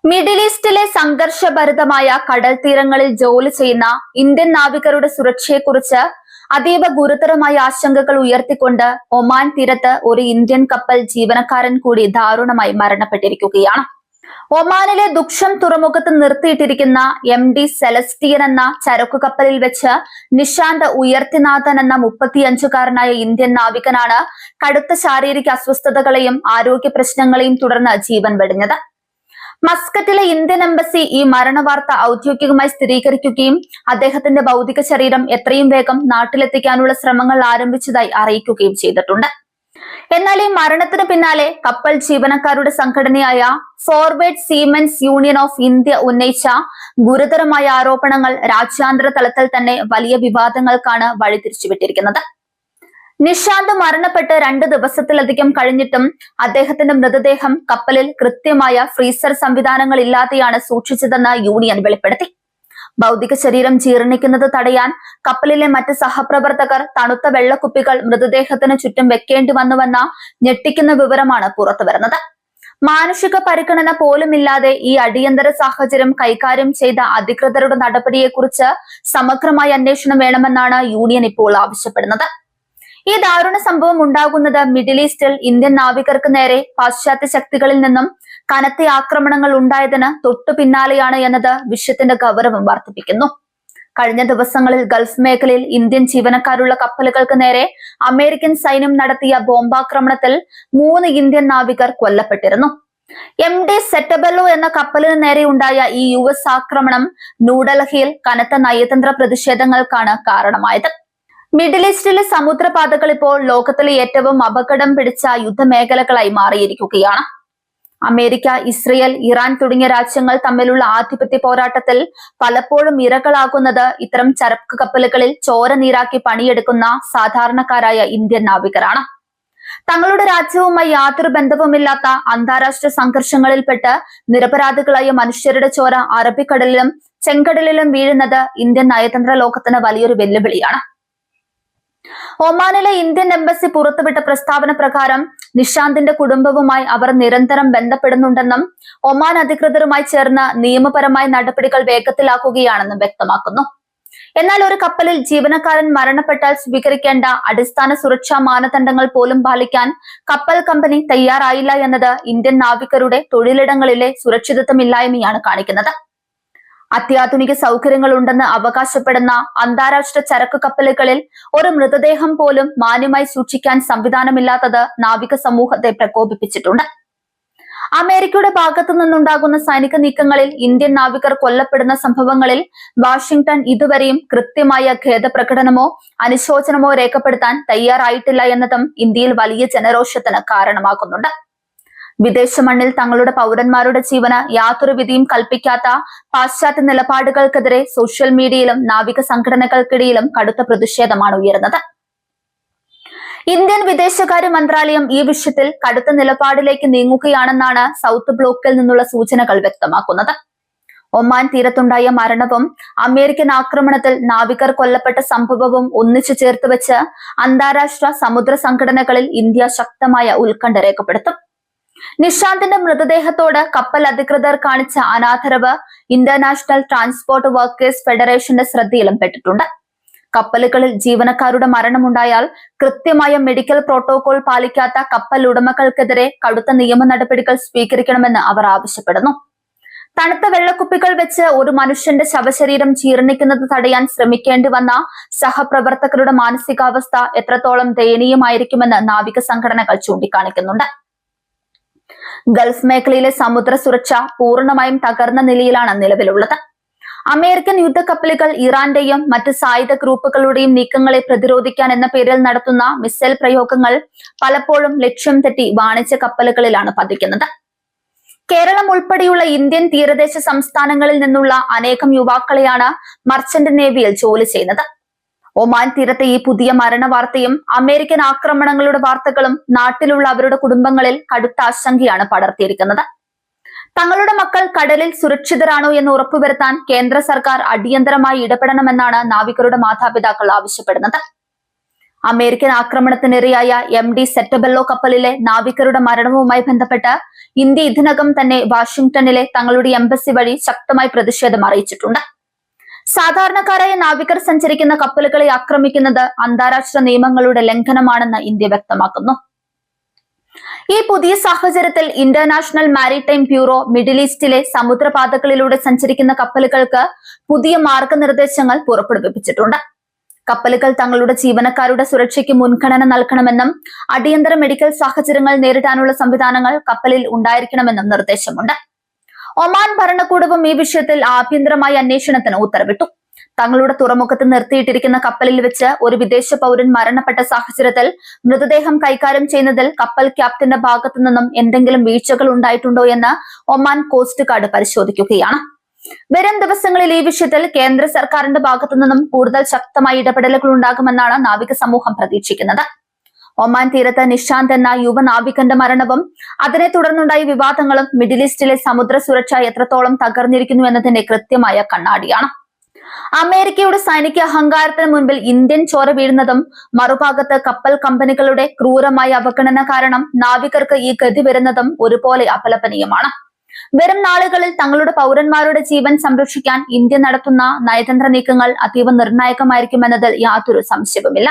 Middle ഈസ്റ്റിലെ സംഘർഷഭരിതമായ കടൽ തീരങ്ങളിൽ ജോലി ചെയ്യുന്ന ഇന്ത്യൻ നാവികരുടെ സുരക്ഷയെക്കുറിച്ച് അതീവ ഗുരുതരമായ ആശങ്കകൾ ഉയർത്തിക്കൊണ്ട് ഒമാൻ തീരത്ത് ഒരു ഇന്ത്യൻ കപ്പൽ ജീവനക്കാരൻ കൂടി ദാരുണമായി മരണപ്പെട്ടിരിക്കുകയാണ്. ഒമാനിലെ ദുക്ഷം തുറമുഖത്ത് നിർത്തിയിട്ടിരിക്കുന്ന MD സെലസ്റ്റിയൻ എന്ന ചരക്കു കപ്പലിൽ വെച്ച് നിഷാന്ത് ഉയർത്തിനാഥൻ എന്ന 35-കാരനായ ഇന്ത്യൻ നാവികനാണ് കടുത്ത ശാരീരിക അസ്വസ്ഥതകളെയും ആരോഗ്യ പ്രശ്നങ്ങളെയും തുടർന്ന് ജീവൻ വെടിഞ്ഞത്. മസ്കറ്റിലെ ഇന്ത്യൻ എംബസി ഈ മരണവാർത്ത ഔദ്യോഗികമായി സ്ഥിരീകരിക്കുകയും അദ്ദേഹത്തിന്റെ ഭൗതിക ശരീരം എത്രയും വേഗം നാട്ടിലെത്തിക്കാനുള്ള ശ്രമങ്ങൾ ആരംഭിച്ചതായി അറിയിക്കുകയും ചെയ്തിട്ടുണ്ട്. എന്നാൽ ഈ മരണത്തിന് പിന്നാലെ കപ്പൽ ജീവനക്കാരുടെ സംഘടനയായ forward siemens union of India ഉന്നയിച്ച ഗുരുതരമായ ആരോപണങ്ങൾ രാജ്യാന്തര തലത്തിൽ തന്നെ വലിയ വിവാദങ്ങൾക്കാണ് വഴിതിരിച്ചുവിട്ടിരിക്കുന്നത്. നിഷാന്ത് മരണപ്പെട്ട് 2 ദിവസത്തിലധികം കഴിഞ്ഞിട്ടും അദ്ദേഹത്തിന്റെ മൃതദേഹം കപ്പലിൽ കൃത്യമായ ഫ്രീസർ സംവിധാനങ്ങൾ ഇല്ലാതെയാണ് സൂക്ഷിച്ചതെന്ന് യൂണിയൻ വെളിപ്പെടുത്തി. ഭൗതിക ശരീരം ജീർണിക്കുന്നത് തടയാൻ കപ്പലിലെ മറ്റ് സഹപ്രവർത്തകർ തണുത്ത വെള്ളക്കുപ്പികൾ മൃതദേഹത്തിന് ചുറ്റും വെക്കേണ്ടി വന്നുവെന്ന ഞെട്ടിക്കുന്ന വിവരമാണ് പുറത്തുവരുന്നത്. മാനുഷിക പരിഗണന പോലുമില്ലാതെ ഈ അടിയന്തര സാഹചര്യം കൈകാര്യം ചെയ്ത അധികൃതരുടെ നടപടിയെക്കുറിച്ച് സമഗ്രമായ അന്വേഷണം വേണമെന്നാണ് യൂണിയൻ ഇപ്പോൾ ആവശ്യപ്പെടുന്നത്. ഈ ദാരുണ സംഭവം ഉണ്ടാകുന്നത് മിഡിൽ ഈസ്റ്റിൽ ഇന്ത്യൻ നാവികർക്ക് നേരെ പാശ്ചാത്യ ശക്തികളിൽ നിന്നും കനത്ത ആക്രമണങ്ങൾ ഉണ്ടായതിന് തൊട്ടു പിന്നാലെയാണ് എന്നത് വിഷയത്തിന്റെ ഗൗരവം വർദ്ധിപ്പിക്കുന്നു. കഴിഞ്ഞ ദിവസങ്ങളിൽ ഗൾഫ് മേഖലയിൽ ഇന്ത്യൻ ജീവനക്കാരുള്ള കപ്പലുകൾക്ക് നേരെ അമേരിക്കൻ സൈന്യം നടത്തിയ ബോംബാക്രമണത്തിൽ 3 ഇന്ത്യൻ നാവികർ കൊല്ലപ്പെട്ടിരുന്നു. MD സെറ്റബെല്ലോ എന്ന കപ്പലിന് നേരെ ഉണ്ടായ ഈ US ആക്രമണം ന്യൂഡൽഹിയിൽ കനത്ത നയതന്ത്ര പ്രതിഷേധങ്ങൾക്കാണ് കാരണമായത്. മിഡിൽ ഈസ്റ്റിലെ സമുദ്രപാതകൾ ഇപ്പോൾ ലോകത്തിലെ ഏറ്റവും അപകടം പിടിച്ച യുദ്ധമേഖലകളായി മാറിയിരിക്കുകയാണ്. അമേരിക്ക, ഇസ്രയേൽ, ഇറാൻ തുടങ്ങിയ രാജ്യങ്ങൾ തമ്മിലുള്ള ആധിപത്യ പോരാട്ടത്തിൽ പലപ്പോഴും ഇരകളാകുന്നത് ഇത്തരം ചരക്ക് കപ്പലുകളിൽ ചോര നീരാക്കി പണിയെടുക്കുന്ന സാധാരണക്കാരായ ഇന്ത്യൻ നാവികരാണ്. തങ്ങളുടെ രാജ്യവുമായി യാതൊരു ബന്ധവുമില്ലാത്ത അന്താരാഷ്ട്ര സംഘർഷങ്ങളിൽപ്പെട്ട് നിരപരാധികളായ മനുഷ്യരുടെ ചോര അറബിക്കടലിലും ചെങ്കടലിലും വീഴുന്നത് ഇന്ത്യൻ നയതന്ത്ര ലോകത്തിന് വലിയൊരു വെല്ലുവിളിയാണ്. ഒമാനിലെ ഇന്ത്യൻ എംബസി പുറത്തുവിട്ട പ്രസ്താവന പ്രകാരം നിഷാന്തിന്റെ കുടുംബവുമായി അവർ നിരന്തരം ബന്ധപ്പെടുന്നുണ്ടെന്നും ഒമാൻ അധികൃതരുമായി ചേർന്ന് നിയമപരമായ നടപടികൾ വേഗത്തിലാക്കുകയാണെന്നും വ്യക്തമാക്കുന്നു. എന്നാൽ ഒരു കപ്പലിൽ ജീവനക്കാരൻ മരണപ്പെട്ടാൽ സ്വീകരിക്കേണ്ട അടിസ്ഥാന സുരക്ഷാ മാനദണ്ഡങ്ങൾ പോലും പാലിക്കാൻ കപ്പൽ കമ്പനി തയ്യാറായില്ല എന്നത് ഇന്ത്യൻ നാവികരുടെ തൊഴിലിടങ്ങളിലെ സുരക്ഷിതത്വമില്ലായ്മയാണ് കാണിക്കുന്നത്. അത്യാധുനിക സൗകര്യങ്ങൾ ഉണ്ടെന്ന് അവകാശപ്പെടുന്ന അന്താരാഷ്ട്ര ചരക്ക് കപ്പലുകളിൽ ഒരു മൃതദേഹം പോലും മാന്യമായി സൂക്ഷിക്കാൻ സംവിധാനമില്ലാത്തത് നാവിക സമൂഹത്തെ പ്രകോപിപ്പിച്ചിട്ടുണ്ട്. അമേരിക്കയുടെ ഭാഗത്തു നിന്നുണ്ടാകുന്ന സൈനിക നീക്കങ്ങളിൽ ഇന്ത്യൻ നാവികർ കൊല്ലപ്പെടുന്ന സംഭവങ്ങളിൽ വാഷിംഗ്ടൺ ഇതുവരെയും കൃത്യമായ ഖേദപ്രകടനമോ അനുശോചനമോ രേഖപ്പെടുത്താൻ തയ്യാറായിട്ടില്ല എന്നതും ഇന്ത്യയിൽ വലിയ ജനരോഷത്തിന് കാരണമാകുന്നുണ്ട്. വിദേശ മണ്ണിൽ തങ്ങളുടെ പൗരന്മാരുടെ ജീവന് യാതൊരു വിധിയും കൽപ്പിക്കാത്ത പാശ്ചാത്യ നിലപാടുകൾക്കെതിരെ സോഷ്യൽ മീഡിയയിലും നാവിക സംഘടനകൾക്കിടയിലും കടുത്ത പ്രതിഷേധമാണ് ഉയരുന്നത്. ഇന്ത്യൻ വിദേശകാര്യ മന്ത്രാലയം ഈ വിഷയത്തിൽ കടുത്ത നിലപാടിലേക്ക് നീങ്ങുകയാണെന്നാണ് സൗത്ത് ബ്ലോക്കിൽ നിന്നുള്ള സൂചനകൾ വ്യക്തമാക്കുന്നത്. ഒമാൻ തീരത്തുണ്ടായ മരണവും അമേരിക്കൻ ആക്രമണത്തിൽ നാവികർ കൊല്ലപ്പെട്ട സംഭവവും ഒന്നിച്ചു ചേർത്ത് വെച്ച് അന്താരാഷ്ട്ര സമുദ്ര സംഘടനകളിൽ ഇന്ത്യ ശക്തമായ ഉത്കണ്ഠ രേഖപ്പെടുത്തും. നിഷാന്തിന്റെ മൃതദേഹത്തോട് കപ്പൽ അധികൃതർ കാണിച്ച അനാദരവ് ഇന്റർനാഷണൽ ട്രാൻസ്പോർട്ട് വർക്കേഴ്സ് ഫെഡറേഷന്റെ ശ്രദ്ധയിലും പെട്ടിട്ടുണ്ട്. കപ്പലുകളിൽ ജീവനക്കാരുടെ മരണമുണ്ടായാൽ കൃത്യമായ മെഡിക്കൽ പ്രോട്ടോകോൾ പാലിക്കാത്ത കപ്പൽ ഉടമകൾക്കെതിരെ കടുത്ത നിയമ നടപടികൾ സ്വീകരിക്കണമെന്ന് അവർ ആവശ്യപ്പെടുന്നു. തണുത്ത വെള്ളക്കുപ്പികൾ വെച്ച് ഒരു മനുഷ്യന്റെ ശവശരീരം ജീർണിക്കുന്നത് തടയാൻ ശ്രമിക്കേണ്ടി വന്ന സഹപ്രവർത്തകരുടെ മാനസികാവസ്ഥ എത്രത്തോളം ദയനീയമായിരിക്കുമെന്ന് നാവിക സംഘടനകൾ ചൂണ്ടിക്കാണിക്കുന്നുണ്ട്. ഗൾഫ് മേഖലയിലെ സമുദ്ര സുരക്ഷ പൂർണ്ണമായും തകർന്ന നിലയിലാണ് നിലവിലുള്ളത്. അമേരിക്കൻ യുദ്ധക്കപ്പലുകൾ ഇറാന്റെയും മറ്റ് സായുധ ഗ്രൂപ്പുകളുടെയും നീക്കങ്ങളെ പ്രതിരോധിക്കാൻ എന്ന പേരിൽ നടത്തുന്ന മിസൈൽ പ്രയോഗങ്ങൾ പലപ്പോഴും ലക്ഷ്യം തെറ്റി വാണിജ്യ കപ്പലുകളിലാണ് പതിക്കുന്നത്. കേരളം ഉൾപ്പെടെയുള്ള ഇന്ത്യൻ തീരദേശ സംസ്ഥാനങ്ങളിൽ നിന്നുള്ള അനേകം യുവാക്കളെയാണ് മർച്ചന്റ് നേവിയിൽ ജോലി ചെയ്യുന്നത്. ഒമാൻ തീരത്തെ ഈ പുതിയ മരണ വാർത്തയും അമേരിക്കൻ ആക്രമണങ്ങളുടെ വാർത്തകളും നാട്ടിലുള്ള അവരുടെ കുടുംബങ്ങളിൽ കടുത്ത ആശങ്കയാണ് പടർത്തിയിരിക്കുന്നത്. തങ്ങളുടെ മക്കൾ കടലിൽ സുരക്ഷിതരാണോ എന്ന് ഉറപ്പുവരുത്താൻ കേന്ദ്ര സർക്കാർ അടിയന്തരമായി ഇടപെടണമെന്നാണ് നാവികരുടെ മാതാപിതാക്കൾ ആവശ്യപ്പെടുന്നത്. അമേരിക്കൻ ആക്രമണത്തിനിരയായ MT സെറ്റബെല്ലോ കപ്പലിലെ നാവികരുടെ മരണവുമായി ബന്ധപ്പെട്ട് ഇന്ത്യ ഇതിനകം തന്നെ വാഷിംഗ്ടണിലെ തങ്ങളുടെ എംബസി വഴി ശക്തമായി പ്രതിഷേധം അറിയിച്ചിട്ടുണ്ട്. സാധാരണക്കാരായ നാവികർ സഞ്ചരിക്കുന്ന കപ്പലുകളെ ആക്രമിക്കുന്നത് അന്താരാഷ്ട്ര നിയമങ്ങളുടെ ലംഘനമാണെന്ന് ഇന്ത്യ വ്യക്തമാക്കുന്നു. ഈ പുതിയ സാഹചര്യത്തിൽ ഇന്റർനാഷണൽ മാരിടൈം ബ്യൂറോ മിഡിൽ ഈസ്റ്റിലെ സമുദ്രപാതകളിലൂടെ സഞ്ചരിക്കുന്ന കപ്പലുകൾക്ക് പുതിയ മാർഗനിർദ്ദേശങ്ങൾ പുറപ്പെടുവിപ്പിച്ചിട്ടുണ്ട്. കപ്പലുകൾ തങ്ങളുടെ ജീവനക്കാരുടെ സുരക്ഷയ്ക്ക് മുൻഗണന നൽകണമെന്നും അടിയന്തര മെഡിക്കൽ സാഹചര്യങ്ങൾ നേരിടാനുള്ള സംവിധാനങ്ങൾ കപ്പലിൽ ഉണ്ടായിരിക്കണമെന്നും നിർദ്ദേശമുണ്ട്. ഒമാൻ ഭരണകൂടവും ഈ വിഷയത്തിൽ ആഭ്യന്തരമായ അന്വേഷണത്തിന് ഉത്തരവിട്ടു. തങ്ങളുടെ തുറമുഖത്ത് നിർത്തിയിട്ടിരിക്കുന്ന കപ്പലിൽ വെച്ച് ഒരു വിദേശ പൗരൻ മരണപ്പെട്ട സാഹചര്യത്തിൽ മൃതദേഹം കൈകാര്യം ചെയ്യുന്നതിൽ കപ്പൽ ക്യാപ്റ്റന്റെ ഭാഗത്തു നിന്നും എന്തെങ്കിലും വീഴ്ചകൾ ഉണ്ടായിട്ടുണ്ടോ എന്ന് ഒമാൻ കോസ്റ്റ് ഗാർഡ് പരിശോധിക്കുകയാണ്. വരും ദിവസങ്ങളിൽ ഈ വിഷയത്തിൽ കേന്ദ്ര സർക്കാരിന്റെ ഭാഗത്തു നിന്നും കൂടുതൽ ശക്തമായ ഇടപെടലുകൾ ഉണ്ടാകുമെന്നാണ് നാവിക സമൂഹം പ്രതീക്ഷിക്കുന്നത്. ഒമാൻ തീരത്ത് നിഷാന്ത് എന്ന യുവ നാവികന്റെ മരണവും അതിനെ തുടർന്നുണ്ടായ വിവാദങ്ങളും മിഡിൽ ഈസ്റ്റിലെ സമുദ്ര സുരക്ഷ എത്രത്തോളം തകർന്നിരിക്കുന്നു എന്നതിന്റെ കൃത്യമായ കണ്ണാടിയാണ്. അമേരിക്കയുടെ സൈനിക അഹങ്കാരത്തിന് മുൻപിൽ ഇന്ത്യൻ ചോര വീഴുന്നതും മറുഭാഗത്ത് കപ്പൽ കമ്പനികളുടെ ക്രൂരമായ അവഗണന കാരണം നാവികർക്ക് ഈ ഗതി വരുന്നതും ഒരുപോലെ അപലപനീയമാണ്. വരും നാളുകളിൽ തങ്ങളുടെ പൗരന്മാരുടെ ജീവൻ സംരക്ഷിക്കാൻ ഇന്ത്യ നടത്തുന്ന നയതന്ത്ര നീക്കങ്ങൾ അതീവ നിർണായകമായിരിക്കുമെന്നതിൽ യാതൊരു സംശയവുമില്ല.